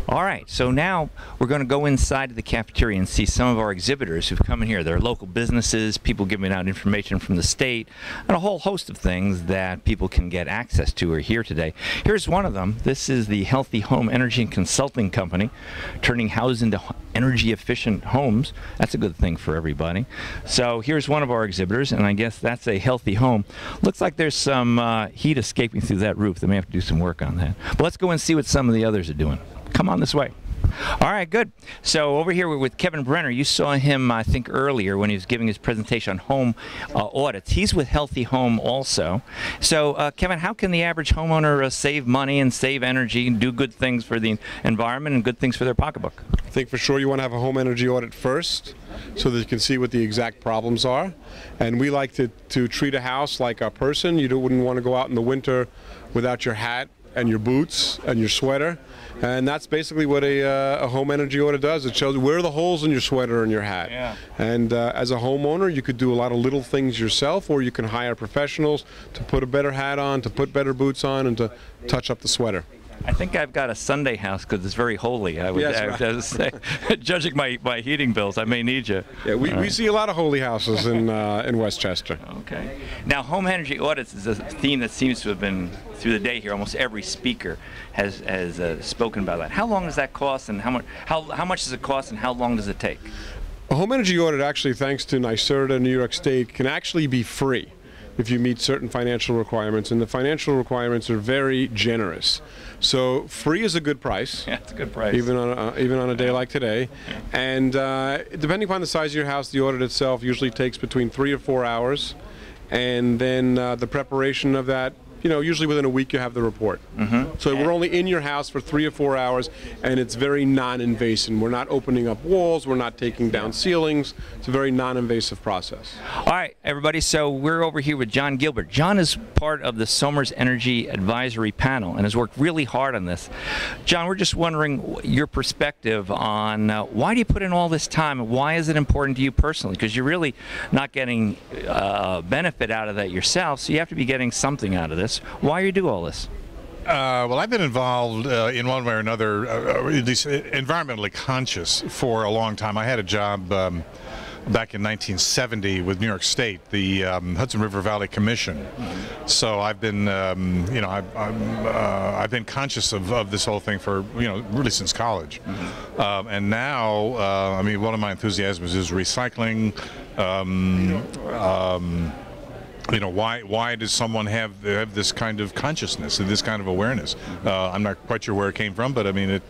All right, so now we're going to go inside of the cafeteria and see some of our exhibitors who've come in here. They're local businesses, people giving out information from the state, and a whole host of things that people can get access to are here today. Here's one of them. This is the Healthy Home Energy and Consulting Company, turning houses into energy-efficient homes. That's a good thing for everybody. So here's one of our exhibitors, and I guess that's a healthy home. Looks like there's some heat escaping through that roof. They may have to do some work on that. But let's go and see what some of the others are doing. Come on this way. All right, good. So over here we're with Kevin Brenner. You saw him, I think, earlier when he was giving his presentation on home audits. He's with Healthy Home also. So, Kevin, how can the average homeowner save money and save energy and do good things for the environment and good things for their pocketbook? I think for sure you want to have a home energy audit first so that you can see what the exact problems are. And we like to treat a house like a person. You wouldn't want to go out in the winter without your hat and your boots and your sweater, and that's basically what a home energy audit does. It shows where are the holes in your sweater and your hat. Yeah. And as a homeowner, you could do a lot of little things yourself, or you can hire professionals to put a better hat on, to put better boots on, and to touch up the sweater. I think I've got a Sunday house because it's very holy. I would say, judging my heating bills, I may need you. Yeah, we see a lot of holy houses in Westchester. Okay. Now, home energy audits is a theme that seems to have been through the day here. Almost every speaker has spoken about that. How long does that cost, and how much does it cost, and how long does it take? A home energy audit, actually, thanks to NYSERDA, New York State, can actually be free if you meet certain financial requirements, and the financial requirements are very generous. So free is a good price. Yeah, it's a good price. Even on a day like today. And depending upon the size of your house, the audit itself usually takes between 3 or 4 hours, and then the preparation of that, usually within a week you have the report. Mm-hmm. So we're only in your house for 3 or 4 hours, and it's very non-invasive. We're not opening up walls, we're not taking down ceilings. It's a very non-invasive process. All right, everybody, so we're over here with John Gilbert. John is part of the Somers Energy Advisory Panel and has worked really hard on this. John, we're just wondering your perspective on why do you put in all this time, and why is it important to you personally? Because you're really not getting benefit out of that yourself, so you have to be getting something out of this. Why do you do all this? Well, I've been involved in one way or another, at least environmentally conscious, for a long time. I had a job back in 1970 with New York State, the Hudson River Valley Commission. So I've been, I've been conscious of this whole thing for, really since college. And now, I mean, one of my enthusiasms is recycling. Why does someone have this kind of consciousness and this kind of awareness? I'm not quite sure where it came from, but I mean,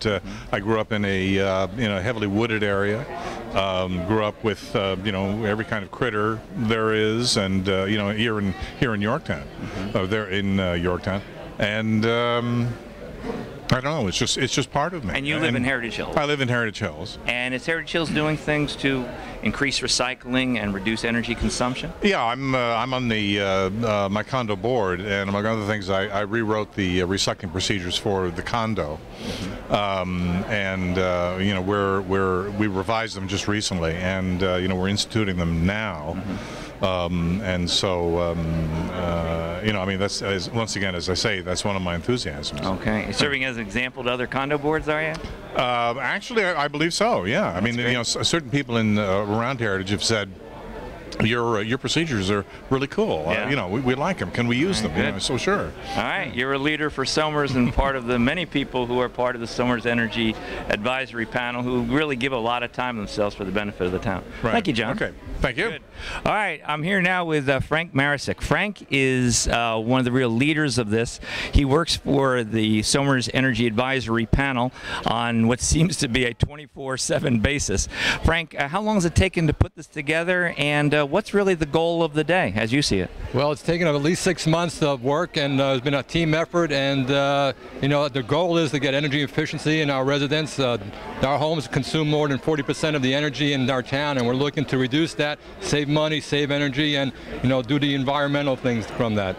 I grew up in a heavily wooded area. Grew up with every kind of critter there is, and here in Yorktown, there in Yorktown, and I don't know. It's just part of me. And you live in Heritage Hills. I live in Heritage Hills. And is Heritage Hills doing things to increase recycling and reduce energy consumption? Yeah, I'm on the my condo board, and among other things, I rewrote the recycling procedures for the condo, and we revised them just recently, and we're instituting them now. And so, I mean, that's once again, as I say, that's one of my enthusiasms. Okay, serving as an example to other condo boards, are you? Actually, I believe so. Yeah, I mean, certain people in around Heritage have said, your procedures are really cool. Yeah. We like them. Can we use them? So sure. All right, you're a leader for Somers and part of the many people who are part of the Somers Energy Advisory Panel who really give a lot of time themselves for the benefit of the town. Right. Thank you, John. Okay, thank you. Good. All right, I'm here now with Frank Marisick. Frank is one of the real leaders of this. He works for the Somers Energy Advisory Panel on what seems to be a 24/7 basis. Frank, how long has it taken to put this together, and what's really the goal of the day, as you see it? Well, it's taken at least 6 months of work, and it's been a team effort, and the goal is to get energy efficiency in our residents. Our homes consume more than 40% of the energy in our town, and we're looking to reduce that, save money, save energy, and do the environmental things from that.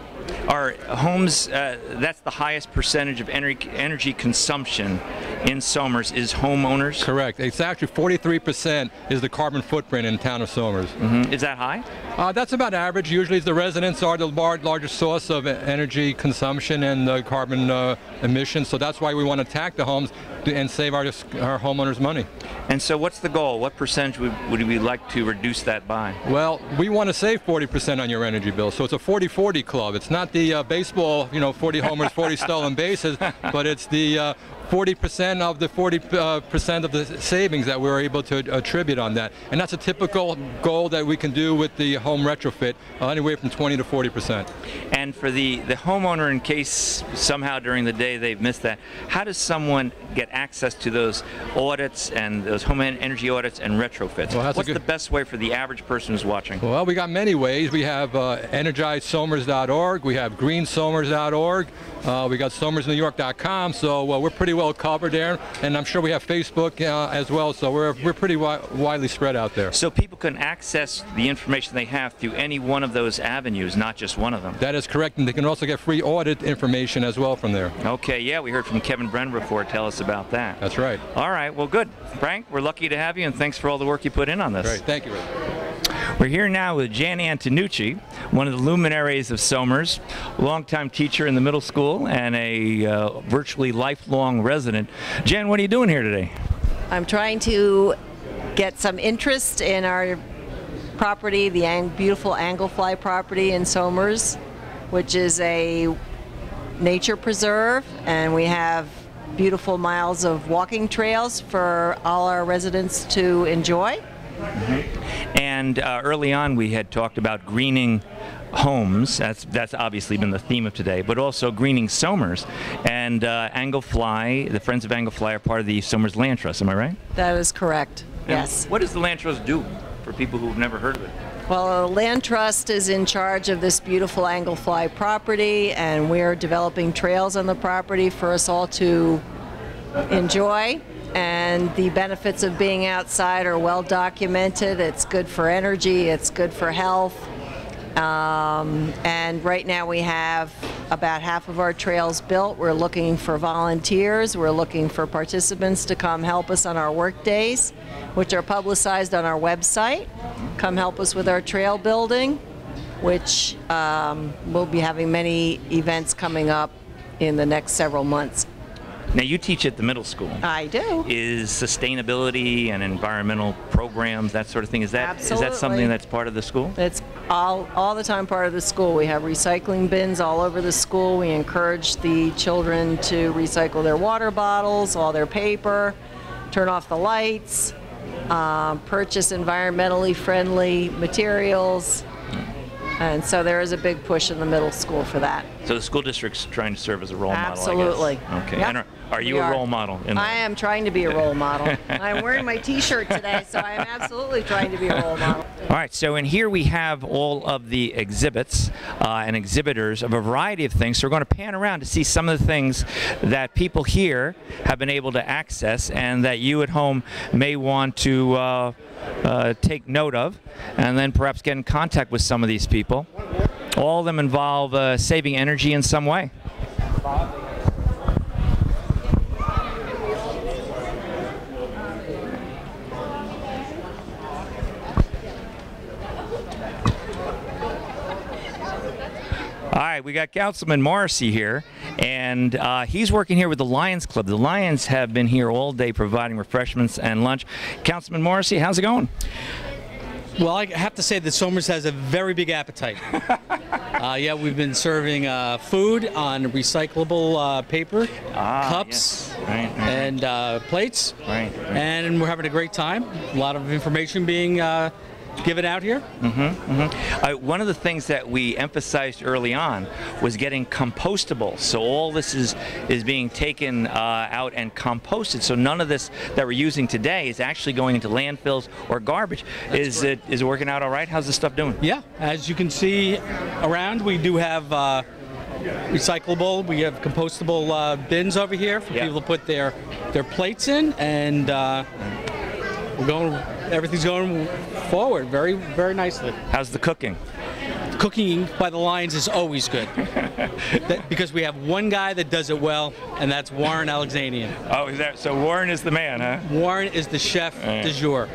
Our homes, that's the highest percentage of energy consumption in Somers is homeowners? Correct. It's actually 43% is the carbon footprint in the town of Somers. Is that high? That's about average. Usually the residents are the largest source of energy consumption and carbon emissions, so that's why we want to attack the homes. and save our homeowners money. And so what's the goal? What percentage would we like to reduce that by? Well, we want to save 40% on your energy bill. So it's a 40-40 club. It's not the baseball, 40 homers, 40 stolen bases, but it's the 40% of the 40% of the savings that we're able to attribute on that. And that's a typical goal that we can do with the home retrofit, anywhere from 20 to 40%. And for the homeowner, in case somehow during the day they've missed that, how does someone get access to those audits and those home energy audits and retrofits? Well, what's the best way for the average person who's watching? Well, we got many ways. We have energizesomers.org. We have greensomers.org. We got somersnewyork.com. So we're pretty well covered there, and I'm sure we have Facebook as well. So we're pretty widely spread out there. So people can access the information they have through any one of those avenues, not just one of them. That is correct, and they can also get free audit information as well from there. Okay, yeah, we heard from Kevin Brennan before. Tell us about that. That's right. All right, well, good. Frank, we're lucky to have you, and thanks for all the work you put in on this. Great, thank you. We're here now with Jan Antonucci, one of the luminaries of Somers, longtime teacher in the middle school and a virtually lifelong resident. Jan, what are you doing here today? I'm trying to get some interest in our property, the beautiful Anglefly property in Somers, which is a nature preserve, and we have beautiful miles of walking trails for all our residents to enjoy. Mm-hmm. And early on we had talked about greening homes. That's obviously been the theme of today, but also greening Somers. And Anglefly, the Friends of Anglefly, are part of the Somers Land Trust. Am I right? That is correct. And yes. What does the Land Trust do for people who've never heard of it? Well, the Land Trust is in charge of this beautiful Anglefly property, and we're developing trails on the property for us all to enjoy. And the benefits of being outside are well documented. It's good for energy, it's good for health. And right now we have about half of our trails built. We're looking for volunteers. We're looking for participants to come help us on our work days, which are publicized on our website. Come help us with our trail building, which we'll be having many events coming up in the next several months. Now, you teach at the middle school. I do. Is sustainability and environmental programs, that sort of thing, is that something that's part of the school? It's all the time part of the school. We have recycling bins all over the school. We encourage the children to recycle their water bottles, all their paper, turn off the lights, purchase environmentally friendly materials. And so there is a big push in the middle school for that. So the school district's trying to serve as a role model, I guess. Absolutely. Okay. Yep. And are you a role model? I am trying to be a role model. I'm wearing my T-shirt today, so I am absolutely trying to be a role model. All right, so in here we have all of the exhibits and exhibitors of a variety of things. So we're going to pan around to see some of the things that people here have been able to access and that you at home may want to take note of, and then perhaps get in contact with some of these people. All of them involve saving energy in some way. All right, we got Councilman Morrissey here, and he's working here with the Lions Club. The Lions have been here all day providing refreshments and lunch. Councilman Morrissey, how's it going? Well, I have to say that Somers has a very big appetite. Yeah, we've been serving food on recyclable paper, cups, yes. Right. and plates, and we're having a great time. A lot of information being given out here. One of the things that we emphasized early on was getting compostable. So all this is being taken out and composted. So none of this that we're using today is actually going into landfills or garbage. Is it working out all right? How's this stuff doing? Yeah, as you can see around, we do have recyclable. We have compostable bins over here for people to put their plates in, and everything's going forward very, very nicely. How's the cooking? Cooking by the Lions is always good because we have one guy that does it well, and that's Warren Alexanian. Oh, is that so? Warren is the man, huh? Warren is the chef du jour.